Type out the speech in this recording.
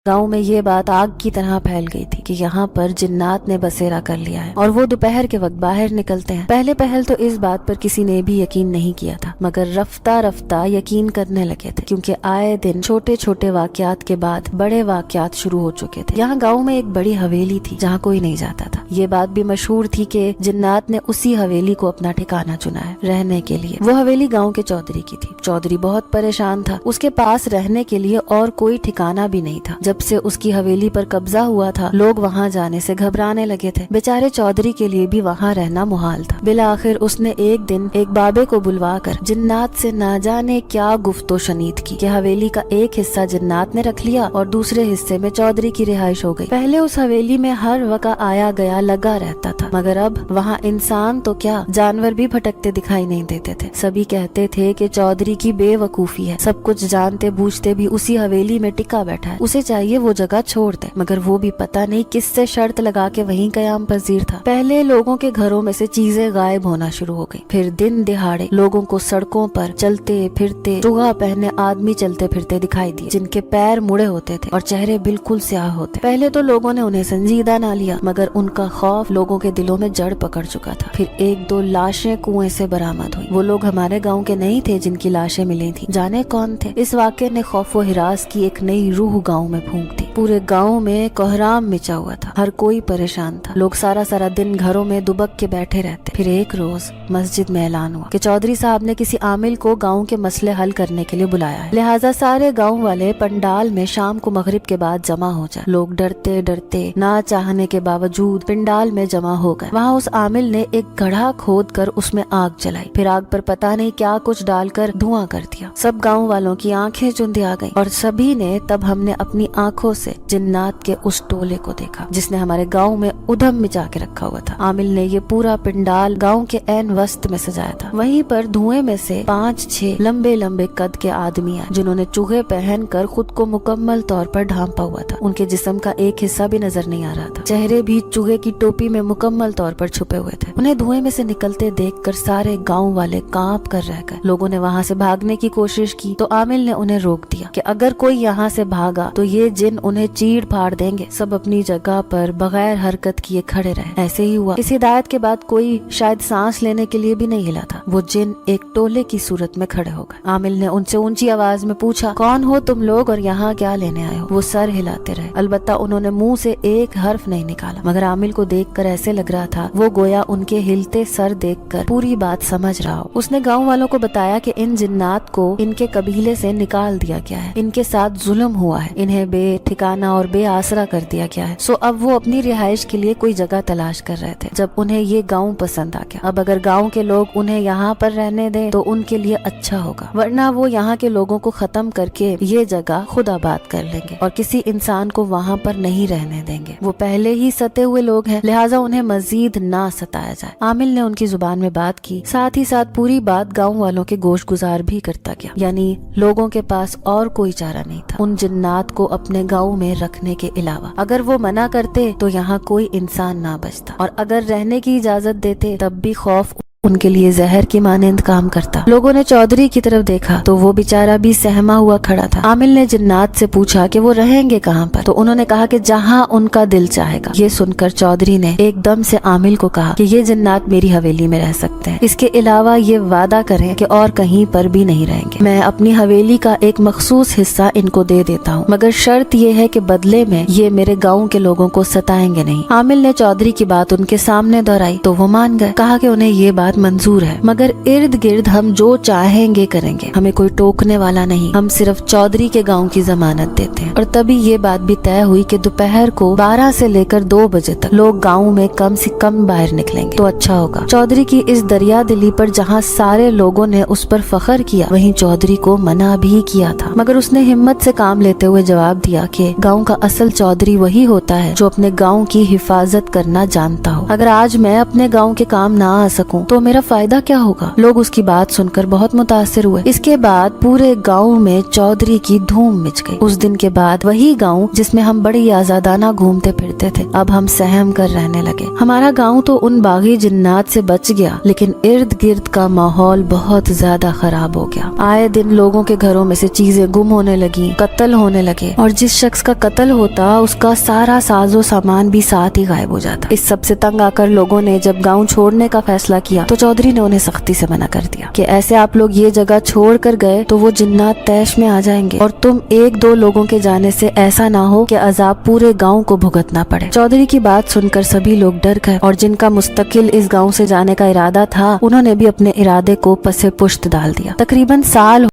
गांव में ये बात आग की तरह फैल गई थी कि यहाँ पर जिन्नात ने बसेरा कर लिया है और वो दोपहर के वक्त बाहर निकलते हैं। पहले पहल तो इस बात पर किसी ने भी यकीन नहीं किया था, मगर रफ्ता रफ्ता यकीन करने लगे थे, क्योंकि आए दिन छोटे छोटे वाकयात के बाद बड़े वाकयात शुरू हो चुके थे। यहाँ गाँव में एक बड़ी हवेली थी जहाँ कोई नहीं जाता था। ये बात भी मशहूर थी कि जिन्नात ने उसी हवेली को अपना ठिकाना चुना है रहने के लिए। वो हवेली गाँव के चौधरी की थी। चौधरी बहुत परेशान था, उसके पास रहने के लिए और कोई ठिकाना भी नहीं था। जब से उसकी हवेली पर कब्जा हुआ था, लोग वहाँ जाने से घबराने लगे थे। बेचारे चौधरी के लिए भी वहाँ रहना मुहाल था। बिला आखिर उसने एक दिन एक बाबे को बुलवा कर जिन्नात से ना जाने क्या गुफ्तो शनीद की कि हवेली का एक हिस्सा जिन्नात ने रख लिया और दूसरे हिस्से में चौधरी की रिहाइश हो गई। पहले उस हवेली में हर वक्त आया गया लगा रहता था, मगर अब वहाँ इंसान तो क्या जानवर भी भटकते दिखाई नहीं देते थे। सभी कहते थे कि चौधरी की बेवकूफी है, सब कुछ जानते बूझते भी उसी हवेली में टिका बैठा है, उसे चाहिए वो जगह छोड़ दे। मगर वो भी पता नहीं किससे शर्त लगा के वहीं कयाम पजीर था। पहले लोगों के घरों में से चीजें गायब होना शुरू हो गई। फिर दिन दिहाड़े लोगों को सड़कों पर चलते फिरते चुगा पहने आदमी चलते फिरते दिखाई दिए, जिनके पैर मुड़े होते थे और चेहरे बिल्कुल स्याह होते। पहले तो लोगों ने उन्हें संजीदा ना लिया, मगर उनका खौफ लोगों के दिलों में जड़ पकड़ चुका था। फिर एक दो लाशें कुएं से बरामद हुई। वो लोग हमारे गाँव के नहीं थे जिनकी लाशें मिली थी, जाने कौन थे। इस वाक़े ने खौफ व हिरास की एक नई रूह गाँव में फूंक दी। पूरे गांव में कोहराम मचा हुआ था, हर कोई परेशान था। लोग सारा सारा दिन घरों में दुबक के बैठे रहते। फिर एक रोज मस्जिद में ऐलान हुआ कि चौधरी साहब ने किसी आमिल को गांव के मसले हल करने के लिए बुलाया है, लिहाजा सारे गांव वाले पंडाल में शाम को मगरिब के बाद जमा हो जाए। लोग डरते डरते ना चाहने के बावजूद पंडाल में जमा हो गए। वहाँ उस आमिल ने एक गड्ढा खोद कर उसमें आग जलाई, फिर आग पर पता नहीं क्या कुछ डालकर धुआं कर दिया। सब गाँव वालों की आंखें चुंधी आ गयी और सभी ने तब हमने अपनी आंखों से जिन्नात के उस टोले को देखा जिसने हमारे गांव में उधम मचा के रखा हुआ था। आमिल ने ये पूरा पंडाल गांव के ऐन वस्त में सजाया था। वहीं पर धुएं में से 5-6 लंबे लंबे कद के आदमी आए, जिन्होंने चूहे पहन कर खुद को मुकम्मल तौर पर ढांपा हुआ था। उनके जिस्म का एक हिस्सा भी नजर नहीं आ रहा था। चेहरे भी चूहे की टोपी में मुकम्मल तौर पर छुपे हुए थे। उन्हें धुएं में से निकलते देखकर सारे गाँव वाले कांप कर रह गए। लोगों ने वहाँ से भागने की कोशिश की तो आमिल ने उन्हें रोक दिया कि अगर कोई यहाँ से भागा तो ये जिन उन्हें चीड़ फाड़ देंगे। सब अपनी जगह पर बगैर हरकत किए खड़े रहे। ऐसे ही हुआ। इस हिदायत के बाद कोई शायद सांस लेने के लिए भी नहीं हिला था। वो जिन एक टोले की सूरत में खड़े हो गए। आमिल ने उनसे ऊंची आवाज में पूछा, कौन हो तुम लोग और यहाँ क्या लेने आए हो? वो सर हिलाते रहे, अलबत्ता उन्होंने मुंह से एक हर्फ नहीं निकाला। मगर आमिल को देखकर ऐसे लग रहा था वो गोया उनके हिलते सर देखकर पूरी बात समझ रहा हो। उसने गाँव वालों को बताया कि इन जिन्नात को इनके कबीले से निकाल दिया गया है, इनके साथ जुल्म हुआ है, इन्हें बेठिकाना और बेआसरा कर दिया गया है। सो अब वो अपनी रिहाइश के लिए कोई जगह तलाश कर रहे थे, जब उन्हें ये गांव पसंद आ गया। अब अगर गांव के लोग उन्हें यहाँ पर रहने दें तो उनके लिए अच्छा होगा, वरना वो यहाँ के लोगों को खत्म करके ये जगह खुद आबाद कर लेंगे और किसी इंसान को वहाँ पर नहीं रहने देंगे। वो पहले ही सते हुए लोग हैं, लिहाजा उन्हें मजीद ना सताया जाए। आमिल ने उनकी जुबान में बात की, साथ ही साथ पूरी बात गाँव वालों के गोश गुजार भी करता गया। यानी लोगों के पास और कोई चारा नहीं था उन जिन्नात को अपने गाँव में रखने के अलावा। अगर वो मना करते तो यहाँ कोई इंसान ना बचता, और अगर रहने की इजाजत देते तब भी खौफ उनके लिए जहर की मानंद काम करता। लोगों ने चौधरी की तरफ देखा तो वो बेचारा भी सहमा हुआ खड़ा था। आमिल ने जिन्नात से पूछा कि वो रहेंगे कहाँ पर, तो उन्होंने कहा कि जहाँ उनका दिल चाहेगा। ये सुनकर चौधरी ने एकदम से आमिल को कहा कि ये जिन्नात मेरी हवेली में रह सकते हैं, इसके अलावा ये वादा करें कि और कहीं पर भी नहीं रहेंगे। मैं अपनी हवेली का एक मखसूस हिस्सा इनको दे देता हूँ, मगर शर्त ये है कि बदले में ये मेरे गाँव के लोगों को सताएंगे नहीं। आमिल ने चौधरी की बात उनके सामने दोहराई तो वो मान गए। कहा कि उन्हें ये बात मंजूर है, मगर इर्द गिर्द हम जो चाहेंगे करेंगे, हमें कोई टोकने वाला नहीं, हम सिर्फ चौधरी के गांव की जमानत देते हैं। और तभी ये बात भी तय हुई कि दोपहर को 12 से लेकर 2 बजे तक लोग गांव में कम से कम बाहर निकलेंगे तो अच्छा होगा। चौधरी की इस दरिया दिली पर जहाँ सारे लोगों ने उस पर फख्र किया, वहीं चौधरी को मना भी किया था, मगर उसने हिम्मत से काम लेते हुए जवाब दिया कि गाँव का असल चौधरी वही होता है जो अपने गाँव की हिफाजत करना जानता हो। अगर आज मैं अपने गाँव के काम ना आ सकूं तो तो मेरा फायदा क्या होगा। लोग उसकी बात सुनकर बहुत मुतासिर हुए। इसके बाद पूरे गाँव में चौधरी की धूम मच गई। उस दिन के बाद वही गाँव जिसमें हम बड़ी आजादाना घूमते फिरते थे, अब हम सहम कर रहने लगे। हमारा गाँव तो उन बागी जिन्नात से बच गया, लेकिन इर्द गिर्द का माहौल बहुत ज्यादा खराब हो गया। आए दिन लोगों के घरों में से चीजें गुम होने लगी, कत्ल होने लगे, और जिस शख्स का कत्ल होता उसका सारा साजो सामान भी साथ ही गायब हो जाता। इस सब से तंग आकर लोगों ने जब गाँव छोड़ने का फैसला किया तो चौधरी ने उन्हें सख्ती से मना कर दिया कि ऐसे आप लोग ये जगह छोड़ कर गए तो वो जिन्नात तैश में आ जाएंगे, और तुम एक दो लोगों के जाने से ऐसा ना हो कि अजाब पूरे गाँव को भुगतना पड़े। चौधरी की बात सुनकर सभी लोग डर गए, और जिनका मुस्तकिल इस गाँव से जाने का इरादा था उन्होंने भी अपने इरादे को पसे पुश्त डाल दिया। तकरीबन साल